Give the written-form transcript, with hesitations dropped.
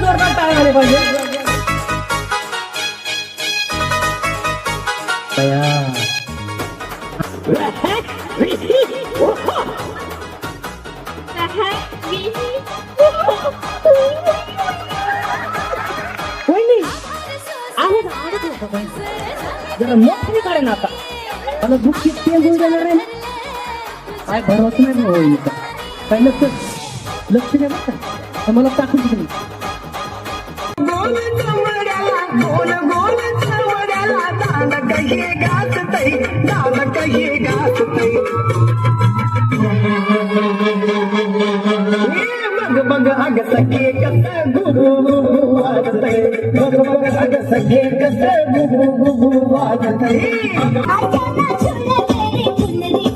जोरदार टाळ्या झाल्या पाहिजे. जरा मोठी काढे ना आता मला दुःखी ते देणार आहे काय भरवत नाही होईल काय लक्ष नाही बघा मला टाकून दिली. गोल चमड्याला गोल गोल चमड्याला दान कशी गाजतय दान कशी गाजतय बघ बघ अग सखे कस गुरु वाजतय बघ बघ अग सखे कस गुरु वाजतय